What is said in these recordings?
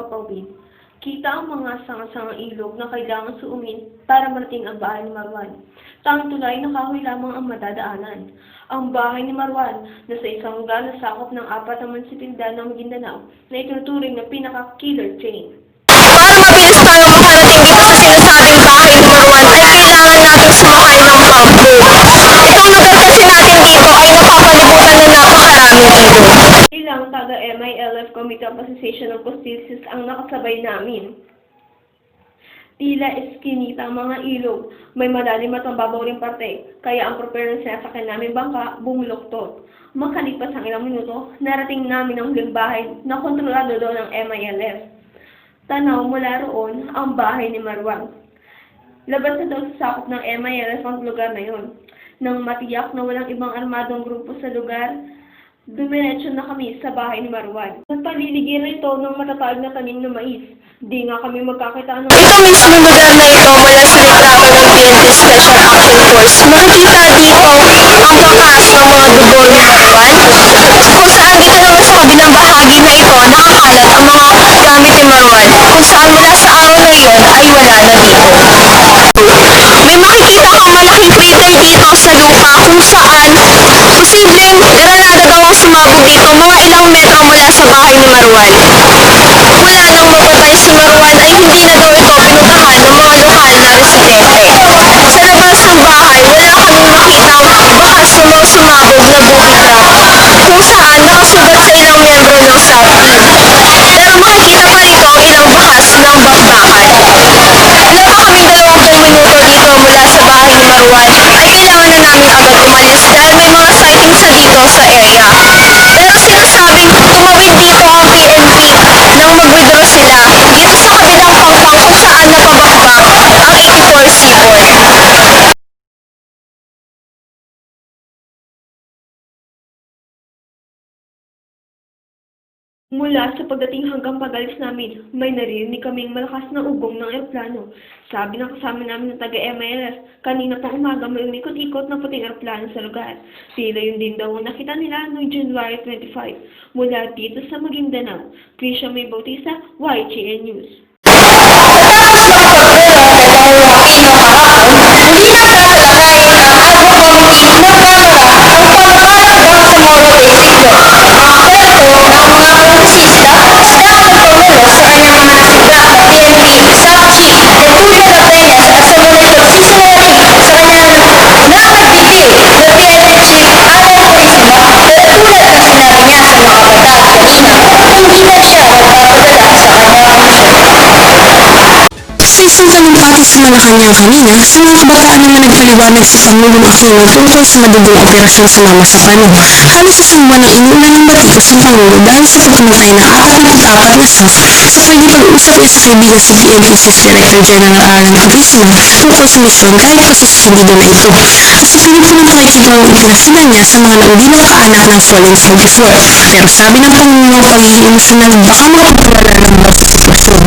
himpapawid. Kita ang mga sanga-sangang ilog na kailangan suungin para marating ang bahay ni Marwan. Tanging tulay na kahoy lamang ang madadaanan. Ang bahay ni Marwan na sa isang lugar na sakop ng 4 na munisipalidad ng Mindanao na itinuturing na pinaka-killer chain. Para mabilis tayo makarating dito sa sinasabing bahay ni Marwan ay kailangan natin sumakay ng bamboo. Itong lugar kasi natin dito ay napapalibutan ng napakaraming ilog. Ilang taga-MILF Committee of Association of Justices ang nakasabay namin. Tila eskinita ang mga ilog, may malalim at mababaw ring parte, kaya ang prepare ng sinasakyan namin bangka bumuloktot. Makalipas ang ilang minuto, narating namin ang huling bahay na kontrolado daw ng MILF. Tanaw mula roon ang bahay ni Marwan. Labas na daw sa sakop ng MILF ang lugar na yon. Nang matiyak na walang ibang armadong grupo sa lugar, dumiretso na kami sa bahay ni Marwan. Nagpaliligiran ito ng matatag na tanim na mais. Di nga kami magkakita ng... Dito mismo lugar na ito mula sa litrato ng PNP Special Action Force. Makikita dito ang bakas ng mga dugo ni Marwan. Kung saan dito naman sa kabilang bahagi na ito nakakalat ang mga gamit ni Marwan. Kung saan mula sa araw na iyon ay wala na dito. May makikita kang malaking crater dito sa lupa kung saan posibleng granada daw ang sumabog dito mga ilang metro mula sa bahay ni Marwan. Mula nang mapatay si Marwan ay hindi na daw ito pinuntahan ng mga lokal na residente. Sa labas ng bahay, wala kaming makitang bakas ng mga sumabog na booby trap kung saan nakasugat sa ilang miyembro ng SWAT team. Pero makikita pa rito ang ilang bakas ng bakbakan. Wala pa kaming 20 minuto dito mula sa bahay ni Marwan ay kailangan na namin agad umalis dahil may mga sightings na dito sa area. Pero sinasabing tumawid dito ang PNP nang mag-withdraw sila dito sa kabilang pangpang kung saan napabakbak ang 84 Seaport. Mula sa pagdating hanggang pag-alis namin, may naririnig kaming malakas na ugong ng eroplano. Sabi ng kasama namin ng taga-MILF, kanina pang umaga may umikot-ikot na puting eroplano sa lugar. Tila yun din daw ang nakita nila noong January 25. Mula dito sa Maguindanao, Krisha May Bautista, YGN News. Sa isang talumpati sa Malacanang kanina, sa mga kabataan naman nagpaliwanag sa Pangulong Aquino tungkol sa madugong operasyon sa Mama Sapano. Halos isang buwan ang inuulan ng batikos ng Pangulo dahil sa pagkamatay ng 44 na staff sa pagkipag-usap niya sa kaibigan sa PNP Chief Director General Alan Purisima tungkol sa misyon kahit pasuspendido na ito. At sa pinipulang pakikigang ipinasinan niya sa mga naudinong kaanak ng fallen soldier. Pero sabi ng Pangulo ang pagiging emosyonal baka makapagwala ng bawat sitwasyon.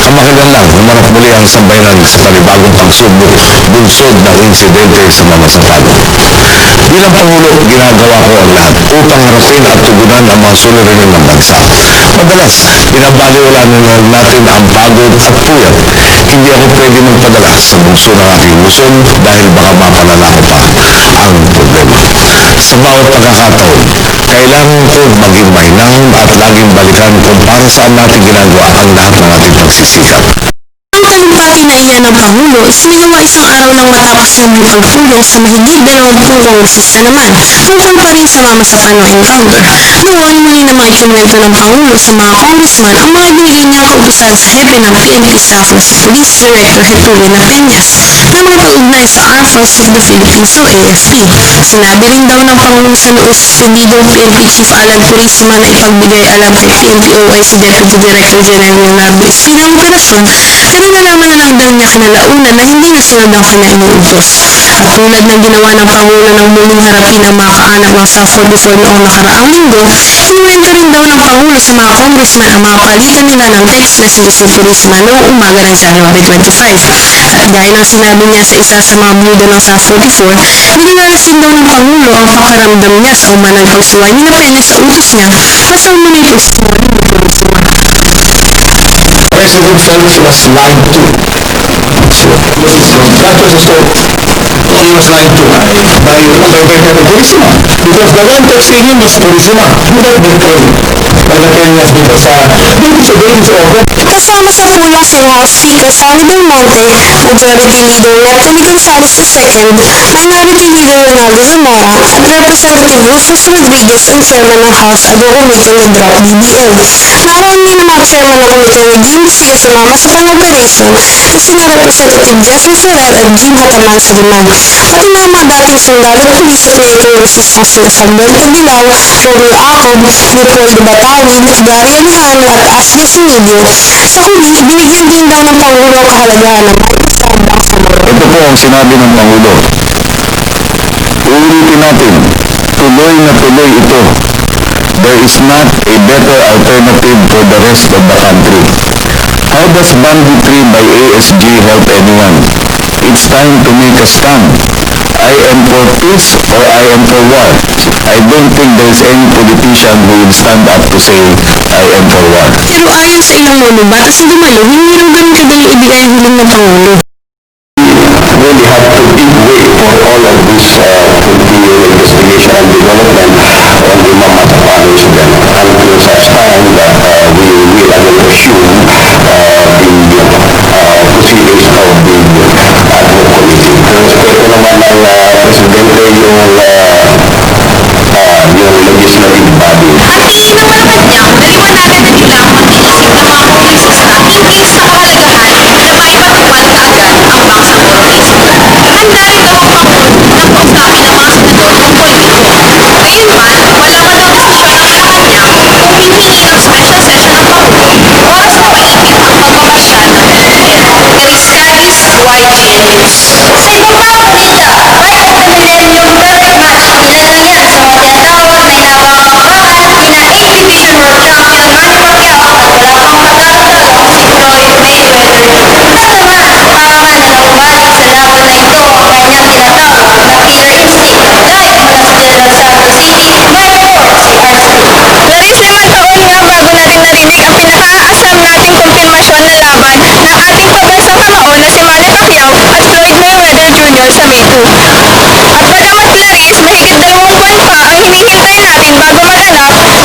Ang makagandang humarap muli ang sambayanan sa panibagong pagsubok bunsod ng insidente sa Mama Sapano. Bilang Pangulo, ginagawa ko ang lahat upang harapin at tugunan ang mga suliranin ng bansa. Madalas, binabaliwala natin ang pagod at puyat. Hindi ako pwede magpadala sa bunso ng aking Luzon dahil baka mapalala ko pa ang problema. Sa bawat pagkakataon, kailangan ko maging mainam at laging balikan kung para saan natin ginagawa ang lahat ng ating pagsisikap. Ang talumpati na iyan ng Pangulo isinagawa isang araw lang matapos ng may pagpulong sa mahigit 20 kongresista naman tungkol pa rin sa Mama Sapano encounter. Noon, muli namang ikinuwento ng Pangulo sa mga congressman ang mga binigay niyang kautusan sa hepe ng PNP staff na si Police Director Hetulina Peñas na mga kaugnay sa Armed Forces of the Philippines o AFP. Sinabi rin daw ng Pangulo sa noong suspendidong PNP Chief Alan Purisima na ipagbigay alam kay PNP-OI si Deputy Director General Leonardo Espina ang operasyon, pero nalaman na lang daw niya kinalaunan na hindi nasunod ang kanyang inuutos. At tulad ng ginawa ng Pangulo ng muling harapin ang mga kaanak ng South 44 noong nakaraang linggo, kinuwento rin daw ng Pangulo sa mga congressman ang mga palitan nila ng text messages ni Purisima noong umaga ng January 25. At gaya ng sinabi niya sa isa sa mga mudo ng South 44, dinaranas din daw ng Pangulo ang pakaramdam niya sa umanang pagsuway ni Peña sa utos niya kasama nito testimony ni Purisima. president felt he was lied to. So, that was the story. He was lied to by Purisima. Because the one texting him was Purisima. Without being told by the Kenyans because they disobeyed his order. Kasama sa pula si House Speaker Sani Belmonte, Majority Leader Anthony Gonzales II, Minority Leader Ronaldo Zamora, at Representative Rufus Rodriguez ang Chairman ng House Ado Committee na Drop BBM. Naroon din ang mga Chairman ng Committee na nag-imbestiga sumama sa pang-operasyon na sina Representative Jeffrey Ferrer at Jim Hataman Saliman, pati na ang mga dating sundalo at pulis at Military Resistance sila Samuel Candilao, Romeo Acob, Leopoldo Batawin, Gary Alejano at Ashley Sumilio. Sa huli, binigyan din daw ng Pangulo ang kahalagahan ng maipasabang sa mga. Ito po ang sinabi ng Pangulo. Uulitin natin, tuloy na tuloy ito. There is not a better alternative for the rest of the country. How does banditry by ASG help anyone? It's time to make a stand. I am for peace or I am for war. I don't think there is any politician who will stand up to say, I am for war. Pero ayon sa ilang manubat at sa dumalo, hindi raw ganun kadali ibigay ang hiling ng Pangulo. Really have to give way for all of this continual investigation and development on the Mama Zapano incident until such time that we will again resume the proceedings of the ad hoc committee. Respeto naman ng Presidente yung legislative body. At ginawa kanya, naliwanagan na nila ang pag-iisip ng mga kongresista hinggil sa kahalagahan na maipatupad kaagad ang baksang terrorismo. Handa rin daw ang Pangulo na kausapin ang mga senador tungkol dito. Gayunman, walang anong desisyon ang kanya kung hihingi ng special session ng Pangulo para sa pag-iisip ang pagmamarsyal ng Pilipino. Grace Cadiz, YGN News. Sa ibang mga balita, Fight of the Millennium Perfect Match ang nilalagyan sa mga tinatawag na inaabang-abangan nina 8th Division World Champion Manny Pacquiao at wala pang matalo-talo si Floyd Mayweather. Tama, harangan na naumbalik sa laban na ito ang kanyang tinatawag na killer instinct dahil mula sa General Santos City, Bacoor si Arnaldo. Labis limang taon nga bago natin narinig ang pinaka-aasam nating kumpirmasyon na laban ng ating pambansang kamaon na si Manny Pacquiao at Floyd Mayweather Jr. sa May 2. At bagamat Clarice, mahigit 2 buwan pa ang hinihintay natin bago maganap nga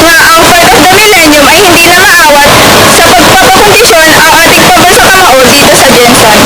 ang Fight of the Millennium ay hindi na maawat sa pagpapakondisyon ang ating pambansang kamaon dito sa Jensan.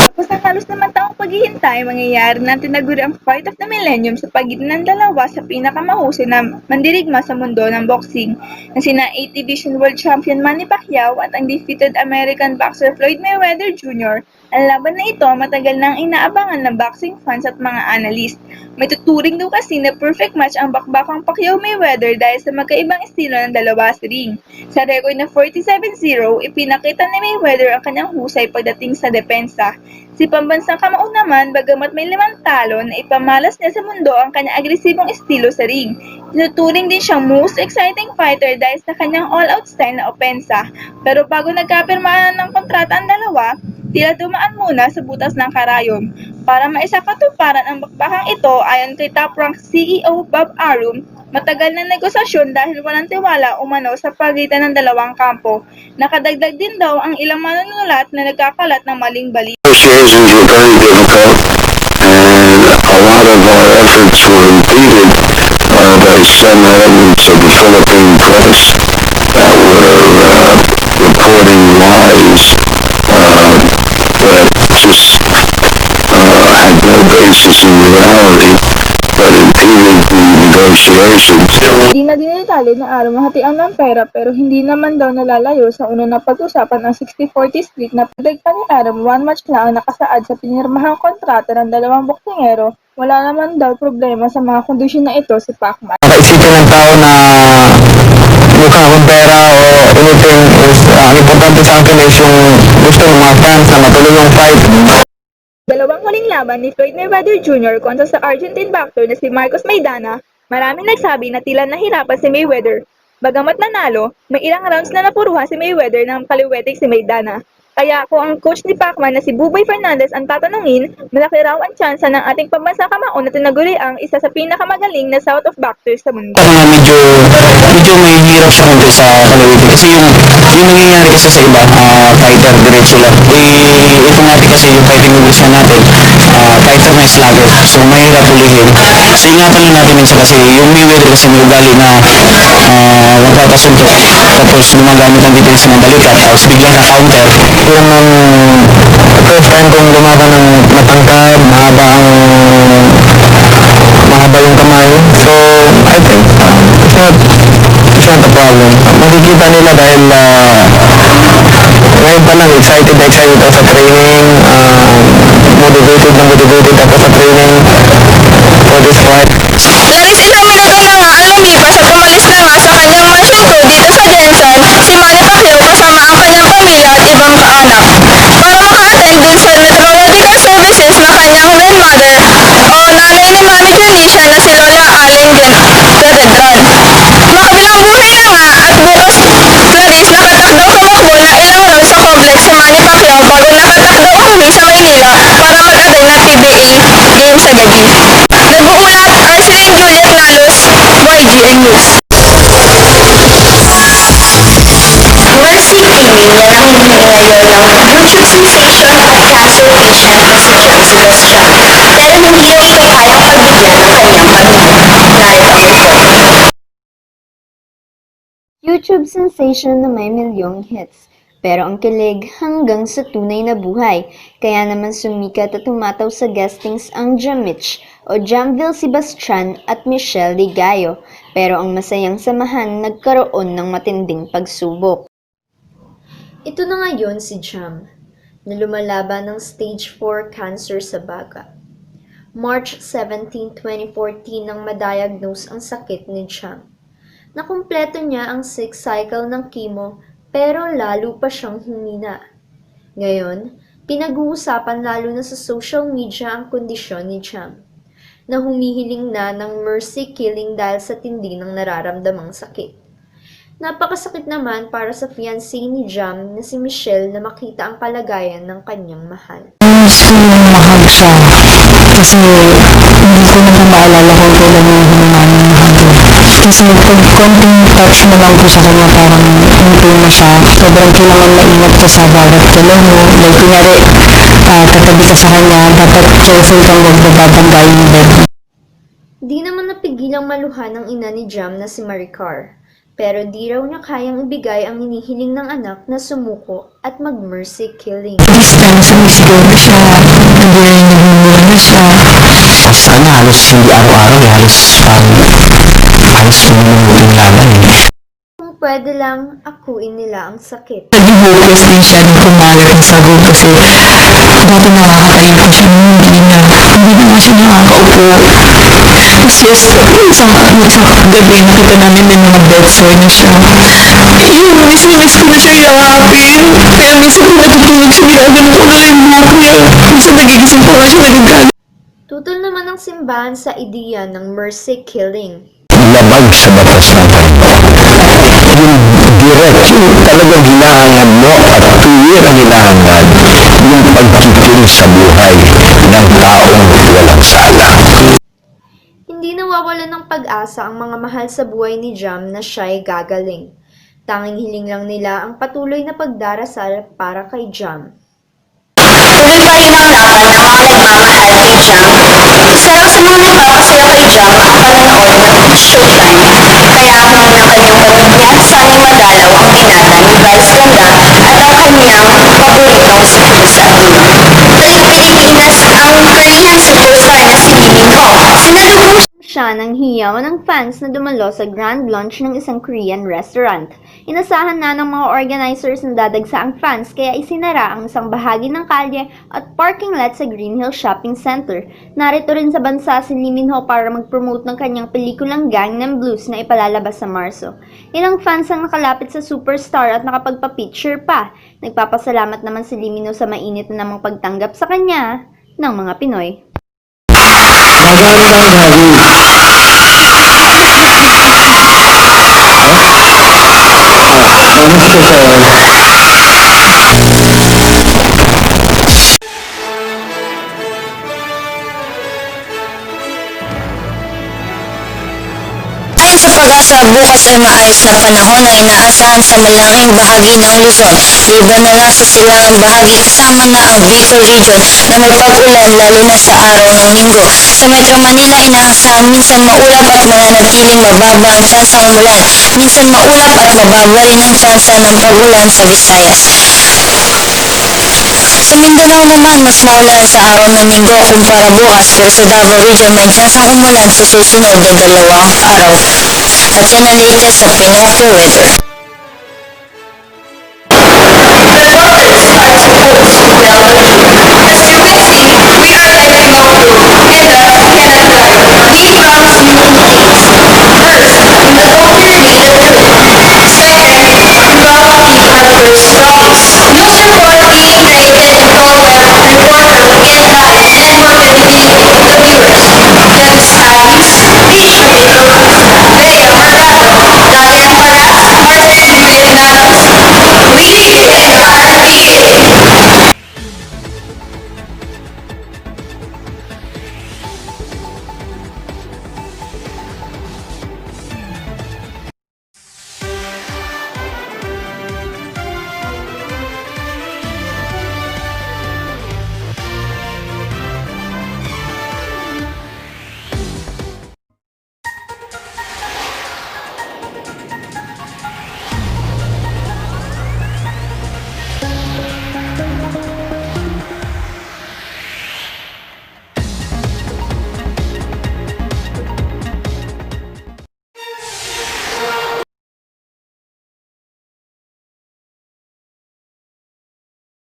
Tapos ang halos naman taong paghihintay, mangyayari na tinaguri ang Fight of the Millennium sa pagitan ng dalawa sa pinakamahusay na mandirigma sa mundo ng boxing na sina 8th Division World Champion Manny Pacquiao at ang defeated American boxer Floyd Mayweather Jr. Ang laban na ito matagal nang inaabangan ng boxing fans at mga analyst. May tuturing daw kasi na perfect match ang bakbakang Pacquiao-Mayweather dahil sa magkaibang estilo ng dalawa sa ring. Sa record na 47-0, ipinakita ni Mayweather ang kanyang husay pagdating sa depensa. Si pambansang kamaon naman, bagamat may 5 talo na ipamalas niya sa mundo ang kanyang agresibong estilo sa ring. Tinuturing din siyang most exciting fighter dahil sa kanyang all-out style na opensa. Pero bago nagkapirmahan ng kontrata ang dalawa, tila dumaan muna sa butas ng karayom. Para maisakatuparan ang bakbakang ito ayon kay Top Rank CEO Bob Arum, matagal na negosasyon dahil walang tiwala umano sa pagitan ng dalawang kampo. Nakadagdag din daw ang ilang manunulat na nagkakalat ng maling balita. Negotiations were very difficult and a lot of our efforts were impeded by some elements of the Philippine press that were reporting lies that just had no basis in reality, but impeded the negotiations. Hindi na dinitali na araw mahatian ng pera pero hindi naman daw nalalayo sa una na pag-usapan ang 60-40 split na padag pa ni Aram 1 match lang ang nakasaad sa pinirmahang kontrata ng dalawang boksingero. Wala naman daw problema sa mga kondisyon na ito si Pacman. Nakaisipin ng tao na mukha akong pera o anything is ang importante sa akin is yung gusto ng mga fans na matuloy yung fight. Dalawang huling laban ni Floyd Mayweather Jr. kontra sa Argentine boxer na si Marcos Maidana, maraming nagsabi na tila nahirapan si Mayweather. Bagamat nanalo, may ilang rounds na napuruhan si Mayweather ng kaliwetik si Maidana. Kaya kung ang coach ni Pacman na si Buboy Fernandez ang tatanungin, malaki raw ang tsansa ng ating pambansang kamao na tinaguri ang isa sa pinakamagaling na south of backers sa mundo. Medyo may hirap siya konti sa Kalawiti kasi yung nangyayari kasi sa iba, fighter diretso lang. Automatic kasi yung fighting moves na natin, fighter na slugger. So mahirap ulihin. So ingatan lang natin minsan kasi yung Mayweather kasi may ugali na magpapasuntok. Tapos gumagamit ang defense ng balikat, tapos biglang ka-counter. Yung first time kong lumaban ng matangkad, mahaba yung kamay. So I think it's not a problem. Makikita nila dahil ngayon pa lang excited ako sa training, motivated ako sa training for this fight. Laris isang minuto na nga ang lumipas at umalis na nga sa kanyang mansion ko dito sa Jensen si Manny Pacquiao kasama ang kanyang pamilya at ibang kaanak. Para maka-attend dun sa meteorological services na kanyang grandmother o nanay ni Manny Janisha na si Lola Allen Gadagran. Makabilang buhay na nga at bukas Laris nakatakdaw tumakbo na ilang round sa complex si Manny Pacquiao bago nakatakdaw umuwi sa Maynila para mag-attend ng PBA game sa gabi. Nag-uulat Arceline Juliet Nalos, YGN News. Mercy Killing na nahuli ngayon ng YouTube sensation at cancer patient na si Jem Sebastian. Pero hindi raw ito kayang pagbigyan ng kanyang pamilya. Narito ang report. YouTube sensation na may milyong hits, pero ang kilig hanggang sa tunay na buhay. Kaya naman sumikat at tumataw sa guestings ang Jamich o Jamville Sebastian at Michelle Ligayo. Pero ang masayang samahan nagkaroon ng matinding pagsubok. Ito na ngayon si Jam, na lumalaban ng stage 4 cancer sa baga. March 17, 2014 nang madiagnose ang sakit ni Jam. Nakumpleto niya ang 6th cycle ng chemo pero lalo pa siyang humina. Ngayon, pinag-uusapan lalo na sa social media ang kondisyon ni Jam, na humihiling na ng mercy killing dahil sa tindi ng nararamdamang sakit. Napakasakit naman para sa fiancé ni Jam na si Michelle na makita ang kalagayan ng kanyang mahal. Gusto nang mahag siya kasi hindi ko na maalala kung kailan yung hiningan ng mahag. Kasi pag konting touch mo lang po sa kanya parang hindi na siya. Sobrang kailangan maingat ka sa bawat galaw mo. Like kunyari, tatabi ka sa kanya, dapat careful kang huwag bababangga yung bed. Di naman napigilang maluhan ng ina ni Jam na si Maricar. Pero di raw niya kayang ibigay ang hinihiling ng anak na sumuko at mag-mercy killing. This time, sumisigaw na siya. Hindi rin nagmumura na siya. Sana halos hindi araw-araw, halos sumunutin laban Kung pwede lang, akuin nila ang sakit. Naging hopeless din siya nung kumalat ang sago kasi dati nakakatayo pa siya nung hindi na siya nakakaupo. Tapos isang gabi nakita namin may mga bed sore na siya. Yun, miss ko na siya yakapin. Kaya minsan kung natutulog siya, ginagano ko na lang yung buhok niya. Minsan nagigising pa nga siya nagagalit. Tutol naman ang simbahan sa ideya ng mercy killing. Labag sa batas natin. Yung direct, yung talagang hinahangad mo at tuwir ang hinahangad, yung pagkikiling sa buhay ng taong walang sala. Hindi nawawalan ng pag-asa ang mga mahal sa buhay ni Jam na siya'y gagaling. Tanging hiling lang nila ang patuloy na pagdarasal para kay Jam. Tuloy pa rin ang laban ng mga nagmamahal kay Jam. Isa lang sa mga nagpapasaya kay Jam ang panonood ng Showtime. Kaya kung ng kanyang pamilya, sana'y madalaw ang binata ni Vice Ganda at ang kanyang paboritong sikat sa mundo. Balik Pilipinas ang Korean superstar na si Lee Min Ho. Sinalubong Siya ng hiyaw ng fans na dumalo sa grand launch ng isang Korean restaurant. Inasahan na ng mga organizers na dadagsa ang fans kaya isinara ang isang bahagi ng kalye at parking lot sa Green Hill Shopping Center. Narito rin sa bansa si Lee Min Ho para mag-promote ng kanyang pelikulang Gangnam Blues na ipalalabas sa Marso. Ilang fans ang nakalapit sa superstar at nakapagpa-picture pa. Nagpapasalamat naman si Lee Min Ho sa mainit na namang pagtanggap sa kanya ng mga Pinoy. Magandang gabi. Sa bukas ay maayos na panahon na inaasahan sa malaking bahagi ng Luzon. Liban na lang sa silangang bahagi kasama na ang Bicol Region na may pag-ulan lalo na sa araw ng Linggo. Sa Metro Manila inaasahan minsan maulap at mananatiling mababa ang tsansang umulan. Minsan maulap at mababa rin ang tsansa ng pag-ulan sa Visayas. Sa Mindanao naman, mas maulan sa araw ng Linggo kumpara bukas, pero sa Davao Region may tsansang umulan sa susunod na 2 araw. At yan ang latest sa Pinocchio Weather.